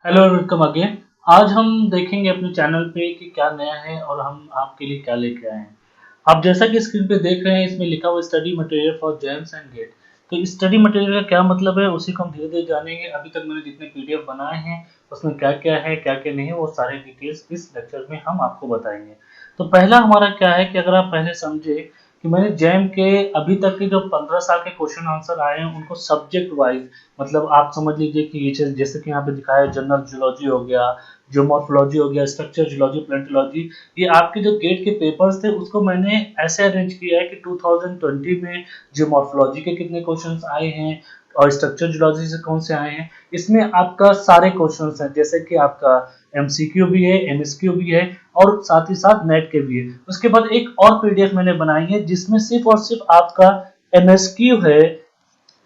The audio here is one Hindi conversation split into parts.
Hello welcome again. आज हम देखेंगे अपने चैनल पे कि क्या नया है और हम आपके लिए क्या लेके आए हैं। आप जैसा कि स्क्रीन पे देख रहे हैं, इसमें लिखा हुआ study material for JAMs and GATE. तो स्टडी मटेरियल का क्या मतलब है, उसी को हम धीरे धीरे जानेंगे। अभी तक मैंने जितने पीडीएफ बनाए हैं उसमें क्या क्या है क्या क्या नहीं है, वो सारे डिटेल्स इस लेक्चर में हम आपको बताएंगे। तो पहला हमारा क्या है कि अगर आप पहले समझे कि मैंने जैम के अभी तक के जो 15 साल के क्वेश्चन आंसर आए हैं उनको सब्जेक्ट वाइज, मतलब आप समझ लीजिए कि ये जैसे कि यहाँ पे दिखाया है, जनरल जूलॉजी हो गया, जियोमॉर्फोलॉजी हो गया, स्ट्रक्चर जूलॉजी, प्लेंटोलॉजी, ये आपके जो गेट के पेपर्स थे उसको मैंने ऐसे अरेंज किया है कि 2020 में जियोमॉर्फोलॉजी के कितने क्वेश्चंस आए हैं और स्ट्रक्चर जूलॉजी से कौन से आए हैं। इसमें आपका सारे क्वेश्चंस हैं, जैसे कि आपका एमसीक्यू भी है, एमएसक्यू भी है और साथ ही साथ नेट के भी है। उसके बाद एक और पीडीएफ मैंने बनाई है जिसमें सिर्फ और सिर्फ आपका एमएसक्यू है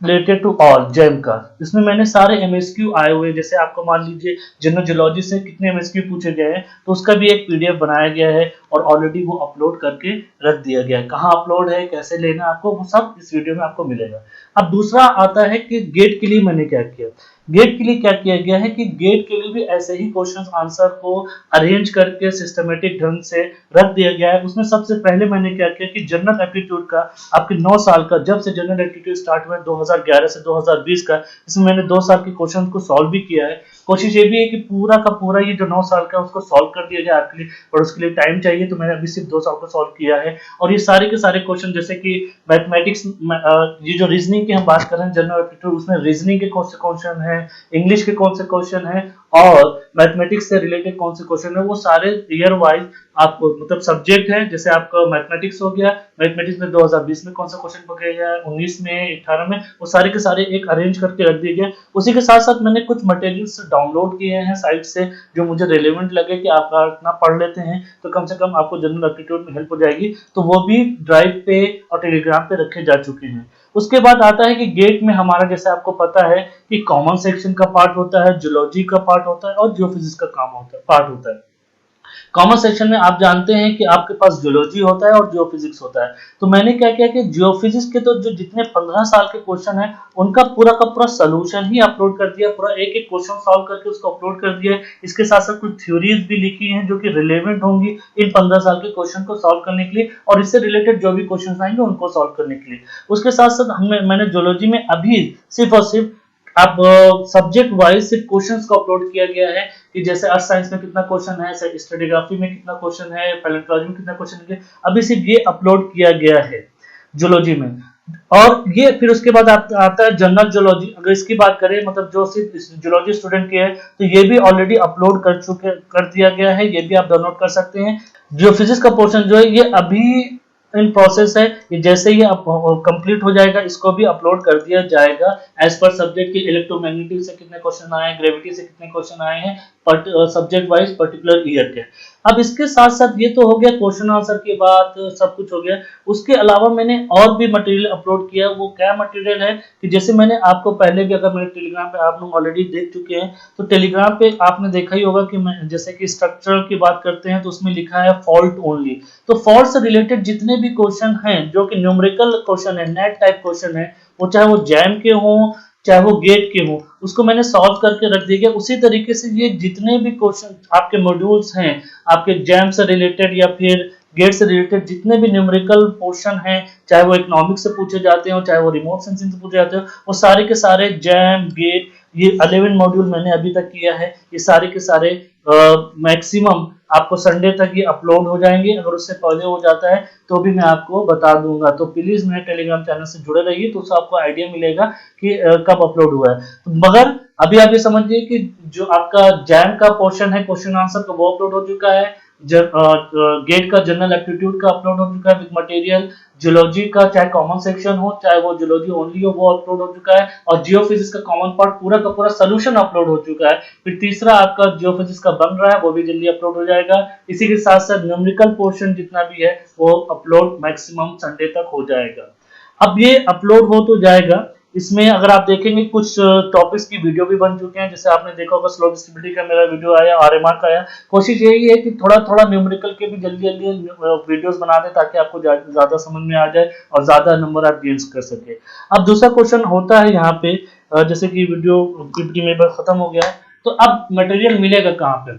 रिलेटेड टू ऑल जेम का। इसमें मैंने सारे एमएसक्यू आए हुए हैं, जैसे आपको मान लीजिए जनरल जियोलॉजी से कितने एमएसक्यू पूछे गए हैं तो उसका भी एक पीडीएफ बनाया गया है और ऑलरेडी वो अपलोड करके रख दिया गया है। कहाँ अपलोड है, कैसे लेना है आपको, वो सब इस वीडियो में आपको मिलेगा। अब दूसरा आता है कि गेट के लिए मैंने क्या किया। गेट के लिए क्या किया गया है कि गेट के लिए भी ऐसे ही क्वेश्चन आंसर को अरेंज करके सिस्टमेटिक ढंग से रख दिया गया है। उसमें सबसे पहले मैंने क्या किया कि जनरल एप्टीट्यूड का आपके 9 साल का, जब से जनरल एप्टीट्यूड स्टार्ट हुआ 2011 से 2020 का, इसमें मैंने 2 साल के क्वेश्चन को सॉल्व भी किया है। कोशिश ये भी है कि पूरा का पूरा ये जो 9 साल का उसको सॉल्व कर दिया जाए आपके लिए, और उसके लिए टाइम चाहिए तो मैंने अभी सिर्फ 2 साल को सॉल्व किया है। और ये सारे के सारे क्वेश्चन, जैसे कि मैथमेटिक्स, ये जो रीजनिंग की हम बात कर रहे हैं जनरल एप्टीट्यूड, उसमें रीजनिंग के कौन से क्वेश्चन है, इंग्लिश के कौन से क्वेश्चन है और मैथमेटिक्स से रिलेटेड कौन से क्वेश्चन है, वो सारे ईयर वाइज आपको, मतलब सब्जेक्ट है। जैसे आपका मैथमेटिक्स हो गया, मैथमेटिक्स में 2020 में कौन सा क्वेश्चन पकड़ा गया है, 19 में, 18 में, वो सारे के सारे एक अरेंज करके रख दिए गए। उसी के साथ साथ मैंने कुछ मटेरियल्स डाउनलोड किए हैं साइट से जो मुझे रेलेवेंट लगे कि आप इतना पढ़ लेते हैं तो कम से कम आपको जनरल एप्टीट्यूड में हेल्प हो जाएगी, तो वो भी ड्राइव पे और टेलीग्राम पे रखे जा चुके हैं। उसके बाद आता है कि गेट में हमारा, जैसे आपको पता है कि कॉमन सेक्शन का पार्ट होता है, जियोलॉजी का पार्ट होता है और जियोफिजिक्स का काम होता है, पार्ट होता है। कॉमन सेक्शन में आप जानते हैं कि आपके पास जियोलॉजी होता है और जियोफिजिक्स होता है। तो मैंने क्या किया कि जियोफिजिक्स के तो जो जितने 15 साल के क्वेश्चन है उनका पूरा का पूरा सोल्यूशन ही अपलोड कर दिया, पूरा एक एक क्वेश्चन सॉल्व करके उसको अपलोड कर दिया। इसके साथ साथ कुछ थ्योरीज भी लिखी हैं जो कि रिलेवेंट होंगी इन 15 साल के क्वेश्चन को सॉल्व करने के लिए और इससे रिलेटेड जो भी क्वेश्चन आएंगे उनको सॉल्व करने के लिए। उसके साथ साथ मैंने जियोलॉजी में अभी सिर्फ और सिर्फ अब सब्जेक्ट वाइज सिर्फ क्वेश्चंस को अपलोड किया गया है कि जैसे अर्थ साइंस में कितना क्वेश्चन है, स्ट्रेटिग्राफी में कितना क्वेश्चन है, पैलेंटोलॉजी में कितना क्वेश्चन है, अभी सिर्फ ये अपलोड किया गया है जूलॉजी में। और ये फिर उसके बाद आता है जनरल जूलॉजी। अगर इसकी बात करें, मतलब जो सिर्फ जूलॉजी स्टूडेंट की है, तो ये भी ऑलरेडी अपलोड कर दिया गया है, ये भी आप डाउनलोड कर सकते हैं। जियोफिजिक्स का पोर्शन जो है ये अभी इन प्रोसेस है, ये जैसे ही कंप्लीट हो जाएगा इसको भी अपलोड कर दिया जाएगा एज पर सब्जेक्ट की। इलेक्ट्रोमैग्नेटिक से कितने क्वेश्चन आए हैं, ग्रेविटी से कितने क्वेश्चन आए हैं, सब्जेक्ट वाइज पर्टिकुलर ईयर के। अब इसके साथ साथ ये तो हो गया क्वेश्चन आंसर की बात, सब कुछ हो गया। उसके अलावा मैंने और भी मटेरियल अपलोड किया। वो क्या मटेरियल है कि जैसे मैंने आपको पहले भी, अगर मेरे टेलीग्राम पे आप लोग ऑलरेडी देख चुके हैं तो टेलीग्राम पे आपने देखा ही होगा कि मैं जैसे कि स्ट्रक्चर की बात करते हैं तो उसमें लिखा है फॉल्ट ओनली। तो फॉल्ट से रिलेटेड जितने भी क्वेश्चन हैं जो कि न्यूमेरिकल क्वेश्चन है, नेट टाइप क्वेश्चन है, वो चाहे वो जैम के हों चाहे वो गेट के हों, उसको मैंने सॉल्व करके रख दिया गया। उसी तरीके से ये जितने भी क्वेश्चन आपके मॉड्यूल्स हैं, आपके जैम से रिलेटेड या फिर गेट से रिलेटेड जितने भी न्यूमेरिकल पोर्शन हैं, चाहे वो इकोनॉमिक्स से पूछे जाते हो, चाहे वो रिमोट सेंसिंग से पूछे जाते हो, वो सारे के सारे जैम गेट, ये 11 मॉड्यूल मैंने अभी तक किया है। ये सारे के सारे मैक्सिमम आपको संडे तक ये अपलोड हो जाएंगे। अगर उससे पहले हो जाता है तो भी मैं आपको बता दूंगा। तो प्लीज मेरे टेलीग्राम चैनल से जुड़े रहिए, तो उससे आपको आइडिया मिलेगा कि कब अपलोड हुआ है। तो मगर अभी आप ये समझिए कि जो आपका जैम का पोर्शन है क्वेश्चन आंसर का, वो अपलोड हो चुका है। गेट का जनरल एप्टीट्यूड का अपलोड हो चुका है विद मटेरियल। जियोलॉजी का चाहे कॉमन सेक्शन हो चाहे वो जियोलॉजी ओनली हो, वो अपलोड हो चुका है। और जियोफिजिक्स का कॉमन पार्ट पूरा का पूरा सोल्यूशन अपलोड हो चुका है। फिर तीसरा आपका जियोफिजिक्स का बन रहा है, वो भी जल्दी अपलोड हो जाएगा। इसी के साथ साथ न्यूमेरिकल पोर्शन जितना भी है वो अपलोड मैक्सिमम संडे तक हो जाएगा। अब ये अपलोड हो तो जाएगा, इसमें अगर आप देखेंगे कुछ टॉपिक्स की वीडियो भी बन चुके हैं। जैसे आपने देखा होगा स्लो डिस्ट्रीब्यूटिविटी का मेरा वीडियो आया, आरएमआर का आया। कोशिश यही है कि थोड़ा थोड़ा न्यूमेरिकल के भी जल्दी जल्दी वीडियोस बना दें ताकि आपको ज्यादा समझ में आ जाए और ज्यादा नंबर आप गेन कर सके। अब दूसरा क्वेश्चन होता है यहाँ पे, जैसे कि वीडियो पीपीटी में खत्म हो गया है, तो अब मटेरियल मिलेगा कहाँ पे?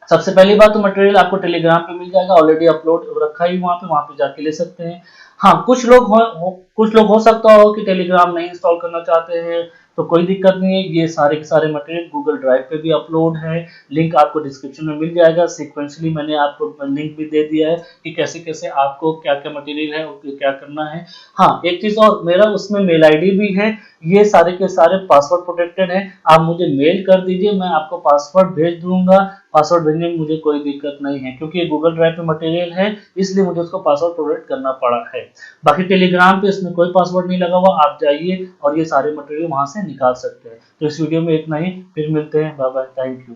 सबसे पहली बात तो मटेरियल आपको टेलीग्राम पे मिल जाएगा, ऑलरेडी अपलोड रखा ही वहाँ पे जाके ले सकते हैं। हाँ, कुछ लोग हो सकता हो कि टेलीग्राम नहीं इंस्टॉल करना चाहते हैं, तो कोई दिक्कत नहीं है, ये सारे के सारे मटेरियल गूगल ड्राइव पे भी अपलोड है, लिंक आपको डिस्क्रिप्शन में मिल जाएगा। सीक्वेंसली मैंने आपको लिंक भी दे दिया है कि कैसे कैसे आपको क्या क्या मटेरियल है और क्या करना है। हाँ, एक चीज़ और, मेरा उसमें मेल आईडी भी है, ये सारे के सारे पासवर्ड प्रोटेक्टेड है, आप मुझे मेल कर दीजिए, मैं आपको पासवर्ड भेज दूंगा। पासवर्ड भेजने में मुझे कोई दिक्कत नहीं है, क्योंकि ये गूगल ड्राइव पे मटेरियल है, इसलिए मुझे उसको पासवर्ड प्रोवाइड करना पड़ा है। बाकी टेलीग्राम पे इसमें कोई पासवर्ड नहीं लगा हुआ, आप जाइए और ये सारे मटेरियल वहां से निकाल सकते हैं। तो इस वीडियो में इतना ही, फिर मिलते हैं, बाय बाय, थैंक यू।